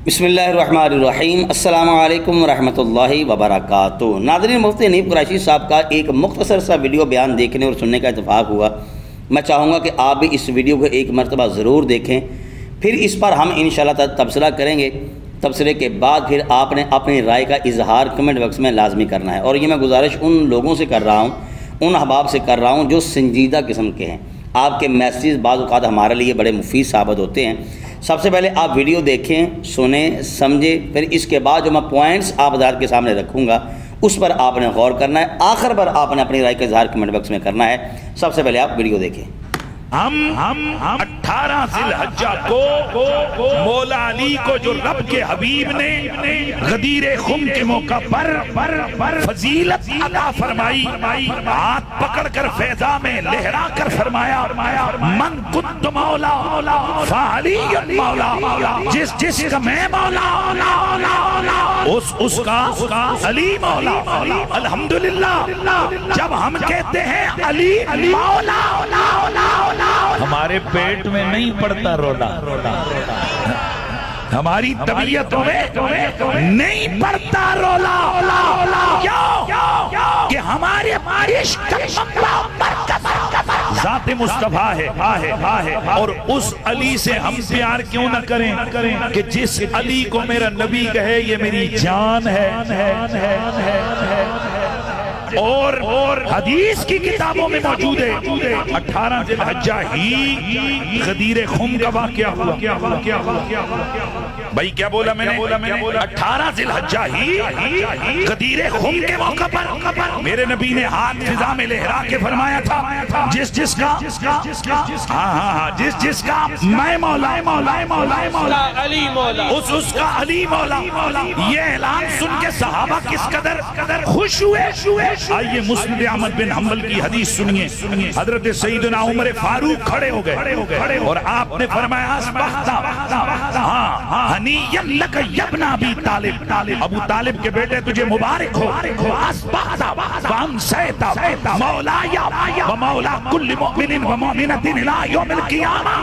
बिस्मिल्लाहिर्रहमानिर्रहीम। अस्सलामु अलैकुम वरहमतुल्लाहि वबरकातुहू। नाज़रीन, मुफ्ती हनीफ कुरैशी साहब का एक मुख्तसर सा वीडियो बयान देखने और सुनने का इत्तेफाक हुआ। मैं चाहूँगा कि आप भी इस वीडियो को एक मरतबा ज़रूर देखें, फिर इस पर हम इंशाअल्लाह तबसरा करेंगे। तबसरे के बाद फिर आपने अपनी राय का इजहार कमेंट बॉक्स में लाजमी करना है। और ये मैं गुजारिश उन लोगों से कर रहा हूँ, उन अहबाब से कर रहा हूँ जो संजीदा किस्म के हैं। आपके मैसेज बाज़ औक़ात हमारे लिए बड़े मुफीद साबित होते हैं। सबसे पहले आप वीडियो देखें, सुने, समझें, फिर इसके बाद जो मैं पॉइंट्स आप के सामने रखूँगा उस पर आपने गौर करना है। आखिर पर आपने अपनी राय का इजहार कमेंट बॉक्स में करना है। सबसे पहले आप वीडियो देखें। हम 18 ज़िलहज्जा को मौला अली को जो रब के हबीब ने गदीरे खुम के मौका पर फजीलत अता फरमाई, हाथ पकड़कर फैजा में लहरा कर फरमाया, मन कुत मौला फाली मौला, जिसका मैं मौला उसका अली मौला। अल्हम्दुलिल्लाह, जब हम कहते हैं अली मौला, हमारे पेट में नहीं पड़ता रोना, हमारी तबीयतों में नहीं पड़ता रोला। क्यों? कि हमारे ज़ाते मुस्तफा है और उस अली से हम प्यार क्यों न करें कि जिस अली को मेरा नबी कहे ये मेरी जान है। और हदीस की किताबों में मौजूद है 18 ज़िलहज्जा ही गदीरे खुम का वाक़या हुआ। भाई क्या बोला मैंने? 18 ज़िलहज्जा ही गदीरे खुम के मौका पर मेरे नबी ने हाथ फिजा में लहरा के फरमाया था, जिसका मैं मौला अली मौला, उसका अली मौला। ये ऐलान सुन के सहाबा किस कदर खुश हुए। आइए मुस्नद अहमद बिन हम्बल की हदीस सुनिए। हजरत सईदना उमर फारूक खड़े हो गए और आपने फरमाया, हनीयन लक यब्ना अबी तालिब, अबू तालिब के बेटे तुझे मुबारक हो। मौलाया व मौला कुल्ल मुमिनिन व मुमिनतिन इला यौमिल क़ियामा,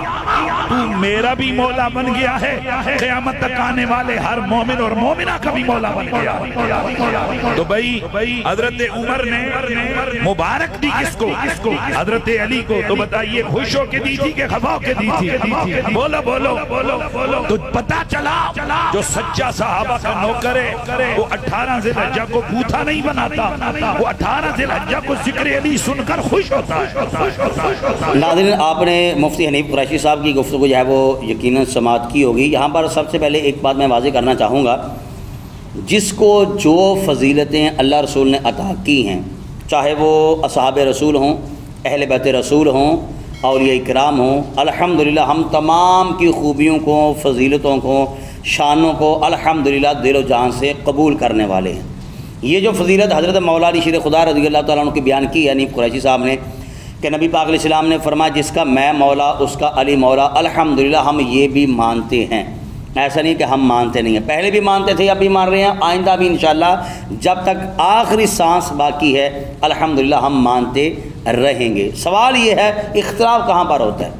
तू मेरा भी मौला बन गया है, क़यामत तक आने वाले हर मोमिन और मोमिना का भी मौला बन गया। तो भाई हजरत उमर ने मुबारक दी किसको? हजरत अली को। तो बताइए खुश हो के दी थी कि खफा के दी थी? बोलो। तो पता चला जो सच्चा सहाबा का नौकर है वो 18 ज़िलहज्जा को भूथा नहीं बनाता, वो 18 ज़िलहज्जा को ज़िक्र अली सुनकर खुश होता है। नाज़रीन, आपने मुफ्ती हनीफ कुरैशी साहब की गुफ्तगू जो है वो यकीनन समाअत की होगी। यहाँ पर सबसे पहले एक बात मैं वाज़ेह करना चाहूँगा, जिसको जो फ़जीलतें अल्लाह रसूल ने अता की हैं, चाहे वो असहाब रसूल हों, अहले बैत रसूल हों, औलिया इकराम हों, अल्हम्दुलिल्लाह हम तमाम की खूबियों को, फ़जीलतों को, शानों को अल्हम्दुलिल्लाह दिलो जान से कबूल करने वाले हैं। ये जो फ़जीलत हज़रत मौला अली शेर खुदा रज़ी अल्लाह तआला अन्हु की बयान की है हनीफ कुरैशी साहब ने कि नबी पाक अलैहिस्सलाम ने फरमाया, जिसका मैं मौला उसका अली मौला। अल्हम्दुलिल्लाह हम ये भी मानते हैं, ऐसा नहीं कि हम मानते नहीं हैं, पहले भी मानते थे, अब भी मान रहे हैं, आइंदा भी इंशाअल्लाह जब तक आखिरी सांस बाकी है अल्हम्दुलिल्लाह हम मानते रहेंगे। सवाल ये है, इख्तिलाफ कहाँ पर होता है?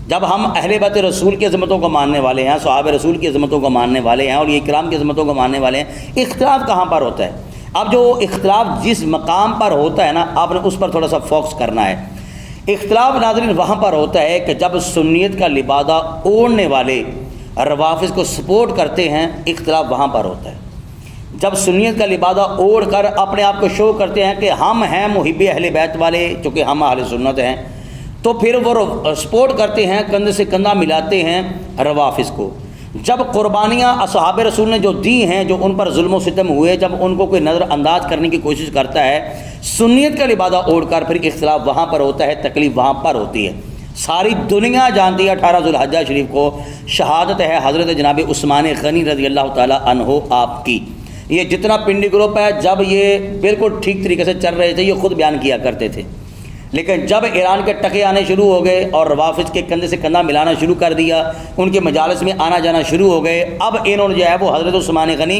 जब हम अहले बैत रसूल की अज़मतों को मानने वाले हैं, सहाबा रसूल की अज़मतों को मानने वाले हैं और ये इकराम की अज़मतों को मानने वाले हैं, इख्तिलाफ कहाँ पर होता है? अब जो इख्तिलाफ जिस मकाम पर होता है ना, आपने उस पर थोड़ा सा फोकस करना है। इख्तिलाफ नाज़रीन वहाँ पर होता है कि जब सुन्नियत का लिबादा ओढ़ने वाले रवाफिज़ को सपोर्ट करते हैं, इख्तिलाफ वहाँ पर होता है। जब सुन्नियत का लिबादा ओढ़ कर अपने आप को शो करते हैं कि हम हैं मुहिब्बे अहले बैत वाले, चूँकि हम अहले सुन्नत हैं, तो फिर वो सपोर्ट करते हैं, कंधे से कंधा मिलाते हैं रवाफिज़ को। जब कुर्बानियाँ असहाब रसूल ने जो दी हैं, जो उन पर जुल्म सितम हुए, जब उनको कोई नज़रअंदाज करने की कोशिश करता है सुन्नियत का लिबादा ओढ़ कर, फिर इख्तिलाफ वहाँ पर होता है, तकलीफ़ वहाँ पर होती है। सारी दुनिया जानती है 18 ज़ुल्हज्जा शरीफ को शहादत है हज़रत जनाब उस्मान गनी रज़ी अल्लाह ताला अन्हो आपकी। ये जितना पिंडी ग्रुप है, जब ये बिल्कुल ठीक तरीके से चल रहे थे, ये ख़ुद बयान किया करते थे। लेकिन जब ईरान के टके आने शुरू हो गए और रवाफिज के कंधे से कंधा मिलाना शुरू कर दिया, उनके मजालिस में आना जाना शुरू हो गए, अब इन्होंने जो है वो हज़रत उस्मान गनी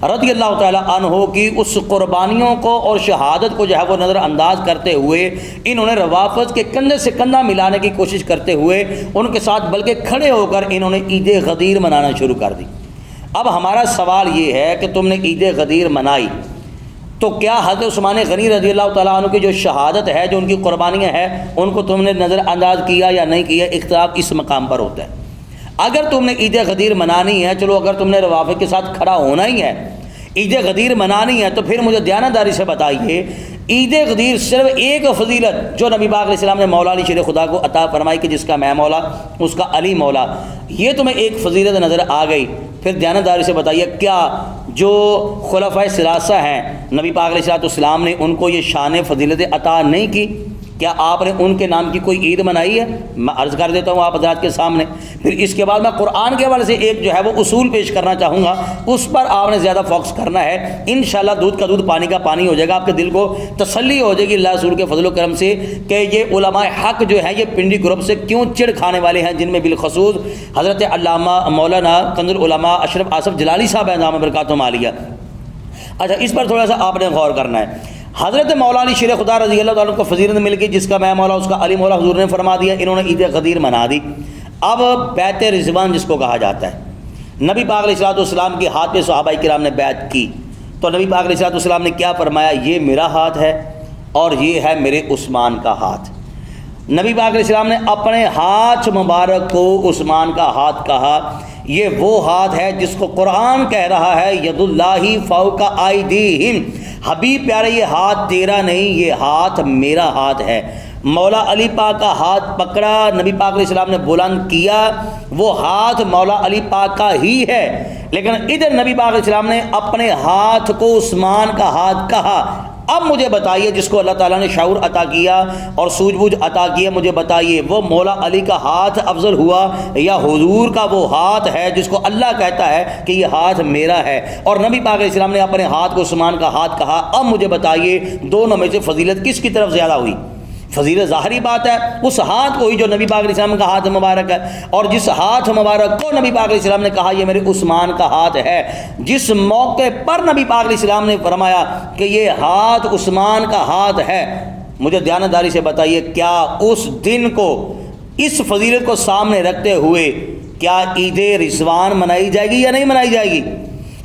रज़ी अल्लाह ताला अन्हो की उस कुर्बानियों को और शहादत को जो है वो नज़रअंदाज करते हुए इन्होंने रवाफिज के कंधे से कंधा मिलाने की कोशिश करते हुए उनके साथ बल्कि खड़े होकर इन्होंने ईद गदीर मनाना शुरू कर दी। अब हमारा सवाल ये है कि तुमने ईद गदीर मनाई तो क्या हज़रत उस्मान गनी रज़ी अल्लाह ताला अन्हु की जो शहादत है, जो उनकी कुर्बानियाँ हैं, उनको तुमने नज़रअंदाज किया या नहीं किया? इख्तिलाफ इस मकाम पर होता है। अगर तुमने ईद गदीर मनानी है, चलो अगर तुमने रवाफिज के साथ खड़ा होना ही है, ईद गदीर मनानी है, तो फिर मुझे दयानतदारी से बताइए ईद गदीर सिर्फ एक फजीलत जो नबी पाक अलैहिस्सलाम ने मौला अली शेर खुदा को अता फरमाई कि जिसका मैं मौला उसका अली मौला, ये तुम्हें एक फजीलत नज़र आ गई, फिर दयानतदारी से बताइए क्या जो खुलफाए सिलासा हैं नबी पाक अलैहिस्सलाम ने उनको ये शान फजीलत अता नहीं की? क्या आपने उनके नाम की कोई ईद मनाई है? मैं अर्ज़ कर देता हूँ आप हज़रात के सामने। फिर इसके बाद मैं कुरान के हवाले से एक जो है वो उसूल पेश करना चाहूँगा, उस पर आपने ज़्यादा फोकस करना है। इंशाअल्लाह दूध का दूध पानी का पानी हो जाएगा, आपके दिल को तसल्ली हो जाएगी अल्लाह रसूल के फजल करम से कि ये उलमाए हक़ जो है ये पिंडी ग्रुप से क्यों चिड़ खाने वाले हैं, जिनमें बिलखसूस हज़रत अल्लामा मौलाना कंजुल उलमा अशरफ आसफ जलाली साहब हैं दाम बरकातुहुम आलिया। अच्छा, इस पर थोड़ा सा आपने गौर करना है। हज़रत मौला अली शेर खुदा रज़ी अल्लाह ताला को फजीलत मिल गई, जिसका मैं मौला उसका अली मौला हुजूर ने फरमा दिया, इन्होंने ईद गदीर मना दी। अब बैत रिजवान जिसको कहा जाता है, नबी पाक अलैहिस्सलाम के हाथ पे सहाबाए किराम ने बैत की, तो नबी पाक अलैहिस्सलाम ने क्या फरमाया? ये मेरा हाथ है और ये है मेरे उस्मान का हाथ। नबी पाक अलैहिस्सलाम ने अपने हाथ मुबारक को उस्मान का हाथ कहा। ये वो हाथ है जिसको कुरान कह रहा है यदुल्लाहि फौका आइदीहिम, हबीब प्यारे ये हाथ तेरा नहीं, ये हाथ मेरा हाथ है। मौला अली पाक का हाथ पकड़ा, नबी पाक अलैहिस्सलाम ने बुलंद किया, वो हाथ मौला अली पाक का ही है। लेकिन इधर नबी पाक अलैहिस्सलाम ने अपने हाथ को उस्मान का हाथ कहा। अब मुझे बताइए, जिसको अल्लाह ताला ने शऊर अता किया और सूझबूझ अता किया, मुझे बताइए वो मौला अली का हाथ अफजल हुआ या हुजूर का वो हाथ है जिसको अल्लाह कहता है कि ये हाथ मेरा है, और नबी पाक अलैहिस्सलाम ने अपने हाथ को उस्मान का हाथ कहा? अब मुझे बताइए दोनों में से फजीलत किसकी तरफ ज़्यादा हुई? फजीलत ज़ाहरी बात है उस हाथ को ही जो नबी पाक अलैहिस्सलाम का हाथ मुबारक है, और जिस हाथ मुबारक को नबी पाक अलैहिस्सलाम ने कहा ये मेरे उस्मान का हाथ है, जिस मौके पर नबी पाक अलैहिस्सलाम ने फरमाया कि ये हाथ उस्मान का हाथ है, मुझे दयानतदारी से बताइए क्या उस दिन को इस फजीलत को सामने रखते हुए क्या ईद रिजवान मनाई जाएगी या नहीं मनाई जाएगी?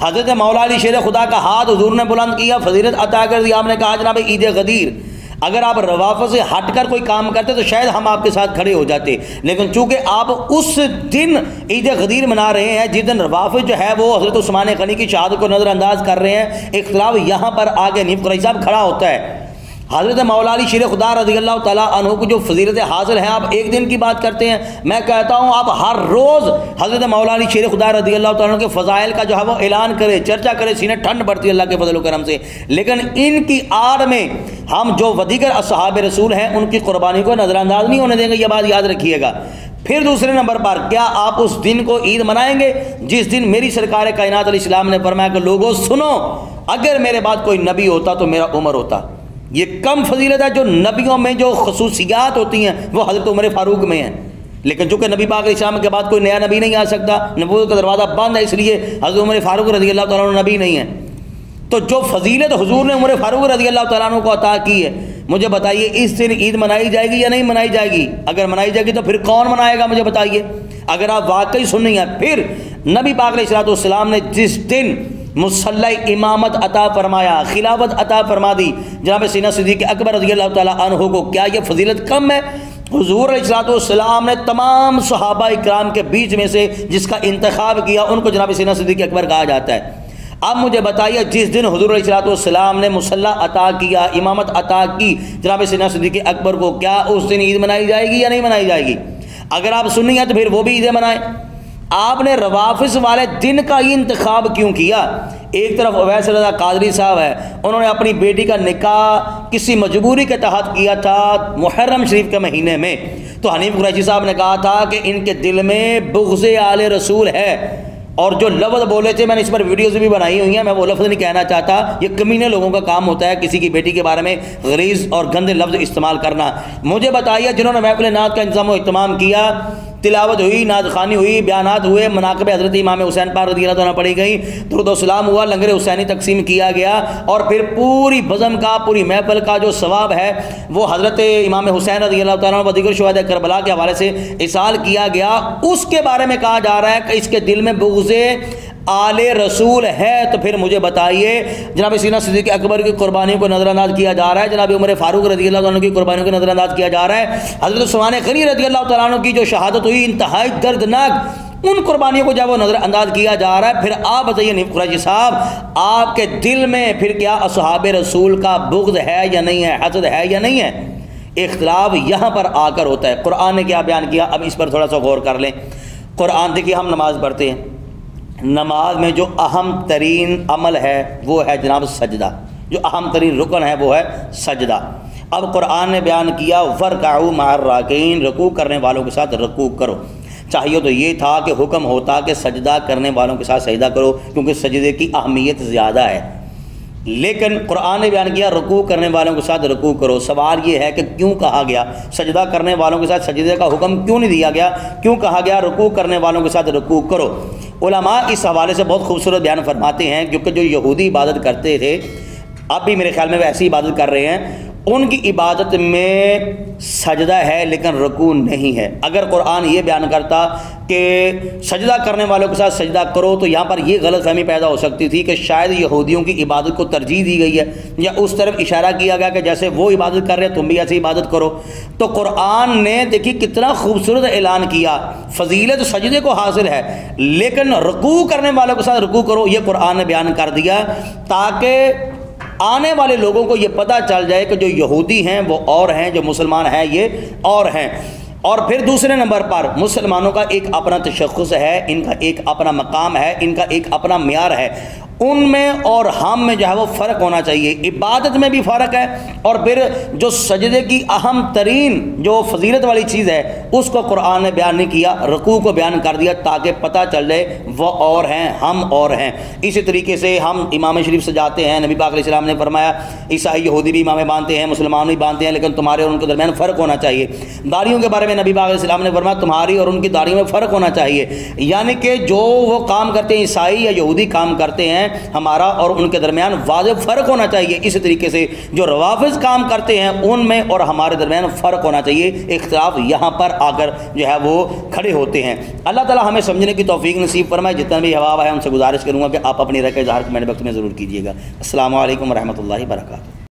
हज़रत मौला अली शेर खुदा का हाथ हुजूर ने बुलंद किया, फजीलत अता कर दी, आपने कहा जनाब ईद गदीर। अगर आप रवाफिज से हटकर कोई काम करते तो शायद हम आपके साथ खड़े हो जाते, लेकिन चूंकि आप उस दिन ईद गदीर मना रहे हैं जिस दिन रवाफिज जो है वो हज़रत उस्मान गनी की शहादत को नज़रअंदाज कर रहे हैं, इख्तिलाफ यहाँ पर आगे हनीफ कुरैशी साहब खड़ा होता है। हज़रत मौला अली शेर खुदा रज़ी अल्लाह ताला अन्हु को जो फजीलत हासिल है, आप एक दिन की बात करते हैं, मैं कहता हूँ आप हर रोज़ हज़रत मौला अली शेर खुदा रज़ी अल्लाह ताला के फ़ज़ाइल का जो है वो ऐलान करें, चर्चा करें, सीने ठंड बढ़ती है अल्लाह के फजल करम से। लेकिन इनकी आड़ में हम जो वदीगर असहाब रसूल हैं उनकी कुर्बानी को नज़रअंदाज नहीं होने देंगे, ये बात याद रखिएगा। फिर दूसरे नंबर पर क्या आप उस दिन को ईद मनाएंगे जिस दिन मेरी सरकार कायनात अलैहिस्सलाम ने फरमाया कि लोगों सुनो, अगर मेरे बाद कोई नबी होता तो मेरा उमर होता। ये कम फजीलत है जो नबियों में जो खसूसियात होती हैं वो हज़रत उमर फारूक में हैं, लेकिन चूँकि नबी पाक अलैहिस्सलाम के बाद कोई नया नबी नहीं आ सकता, नबूवत का दरवाज़ा बंद है, इसलिए हज़रत उमर फारूक रज़ी अल्लाह तआला अन्हु नबी नहीं है। तो जो फजीलत हुजूर ने उमर फारूक रज़ी अल्लाह तआला अन्हु को अता की है, मुझे बताइए इस दिन ईद मनाई जाएगी या नहीं मनाई जाएगी? अगर मनाई जाएगी तो फिर कौन मनाएगा मुझे बताइए? अगर आप वाकई सुननी है, फिर नबी पाक अलैहिस्सलाम ने जिस दिन मुसल्ला इमामत अता फरमाया, खिलाफत अता फरमा दी जनाब सीना सिद्दीक़ अकबर रज़ी अल्लाह तआला अन्हु को, क्या ये फजीलत कम है? हुजूर अलैहिस्सलाम ने तमाम सहाबा इकराम के बीच में से जिसका इंतखाब किया उनको जनाब सीना सिद्दीक़ अकबर कहा जाता है। अब मुझे बताइए जिस दिन हुजूर अलैहिस्सलाम ने मुसल्ला अता किया, इमामत अता की जनाब सीना सिद्दीक़ अकबर को, क्या उस दिन ईद मनाई जाएगी या नहीं मनाई जाएगी? अगर आप सुनी है तो फिर वो भी ईदें मनाएं। आपने रवाफिज वाले दिन का ही इंतखाब क्यों किया? एक तरफ अवैस रज़ा कादरी साहब है, उन्होंने अपनी बेटी का निकाह किसी मजबूरी के तहत किया था मुहर्रम शरीफ के महीने में, तो हनीफ कुरैशी साहब ने कहा था कि इनके दिल में बुग़्ज़े आले रसूल है, और जो लफ्ज़ बोले थे मैंने इस पर वीडियोज़ भी बनाई हुई हैं, मैं वो लफ्ज़ नहीं कहना चाहता। ये कमीने लोगों का काम होता है किसी की बेटी के बारे में गलीज़ और गंदे लफ्ज़ इस्तेमाल करना। मुझे बताइए जिन्होंने महफ़िल नात का इंतज़ाम इत्माम किया, तिलावत हुई, नात खानी हुई, बयानात हुए, मनाक़िब हज़रत इमाम हुसैन पाक रज़ियल्लाहु अन्हु पढ़ी गई, दुरूद व सलाम हुआ, लंगर हुसैनी तकसीम किया गया, और फिर पूरी बज़म का, पूरी महफ़िल का जो सवाब है वो हज़रत इमाम हुसैन रज़ियल्लाहु अन्हु व दीगर शुहदा करबला के हवाले से इसाल किया गया। उसके बारे में कहा जा रहा है कि इसके दिल में बुग़्ज़े आले रसूल है। तो फिर मुझे बताइए, जनाब सीना सिद्दीक़ अकबर की कुर्बानियों को नज़रअंदाज किया जा रहा है, जनाब उमर फारूक रज़ियल्लाहु अन्हु की कुर्बानियों को नज़रअंदाज किया जा रहा है, हज़रत उस्मान गनी रज़ियल्लाहु तआला अन्हु की जो शहादत हुई इंतहाई दर्दनाक, उन कुर्बानियों को जब वो नज़रअंदाज किया जा रहा है, फिर आप बताइए नईम कुरैशी साहब, आपके दिल में फिर क्या असहाबे रसूल का बुग़्ज़ है या नहीं है, हसद है या नहीं है? इख्तिलाफ यहाँ पर आकर होता है। कुरान ने क्या बयान किया, अब इस पर थोड़ा सा गौर कर लें। कुरान देखिए, हम नमाज़ पढ़ते हैं, नमाज में जो अहम तरीन अमल है वो है जनाब सजदा, जो अहम तरीन रुकन है वो है सजदा। अब कुरान ने बयान किया वरकाऊ मार राकीन, रकू करने वालों के साथ रकू करो। चाहिए तो ये था कि हुक्म होता कि सजदा करने वालों के साथ सजदा करो, क्योंकि सजदे की अहमियत ज़्यादा है, लेकिन कुरान ने बयान किया रकू करने वालों के साथ रकू करो। सवाल ये है कि क्यों कहा गया सजदा करने वालों के साथ सजदे का हुक्म क्यों नहीं दिया गया, क्यों कहा गया रकू करने वालों के साथ रकू करो? उलमा इस हवाले से बहुत खूबसूरत बयान फरमाते हैं, क्योंकि जो यहूदी इबादत करते थे, अब भी मेरे ख्याल में वैसी इबादत कर रहे हैं, उनकी इबादत में सजदा है लेकिन रकू नहीं है। अगर कुरान ये बयान करता कि सजदा करने वालों के साथ सजदा करो, तो यहाँ पर यह गलतफहमी पैदा हो सकती थी कि शायद यहूदियों की इबादत को तरजीह दी गई है, या उस तरफ इशारा किया गया कि जैसे वो इबादत कर रहे हैं तुम भी ऐसी इबादत करो। तो कुरान ने देखिए कितना खूबसूरत ऐलान किया, फजीलत सजदे को हासिल है, लेकिन रकू करने वालों के साथ रकू करो, ये कुरान ने बयान कर दिया, ताकि आने वाले लोगों को ये पता चल जाए कि जो यहूदी हैं वो और हैं, जो मुसलमान हैं ये और हैं। और फिर दूसरे नंबर पर मुसलमानों का एक अपना तशख़्ख़ुस है, इनका एक अपना मकाम है, इनका एक अपना मियार है, उनमें और हम में जो है वो फ़र्क होना चाहिए। इबादत में भी फ़र्क है, और फिर जो सजदे की अहम तरीन जो फजीलत वाली चीज़ है उसको कुरान ने बयान नहीं किया, रकू को बयान कर दिया, ताकि पता चल जाए वो और हैं हम और हैं। इसी तरीके से हम इमाम शरीफ सजाते हैं, नबी पाक अलैहिस्सलाम ने फरमाया ईसाई यहूदी भी इमाम बांधते हैं, मुसलमान भी बांधते हैं, लेकिन तुम्हारे और उनके दरमियान फ़र्क होना चाहिए। दाढ़ियों के बारे में नबी पाक अलैहिस्सलाम ने फरमाया तुम्हारी और उनकी दाढ़ियों में फ़र्क होना चाहिए, यानी कि जो वो काम करते हैं ईसाई या यहूदी काम करते हैं, हमारा और उनके दरमियान वाज़िब फ़र्क होना चाहिए। इसी तरीके से जो रवाफ़िज़ काम करते हैं उनमें और हमारे दरमियान फ़र्क होना चाहिए। इख्तिलाफ यहाँ पर आकर जो है वो खड़े होते हैं। अल्लाह ताला हमें समझने की तौफीक नसीब फरमाए। जितना भी हवा है उनसे गुजारिश करूँगा कि आप अपनी राय का इज़हार कमेंट बॉक्स में ज़रूर कीजिएगा। अस्सलामु अलैकुम व रहमतुल्लाहि व बरकातुहू।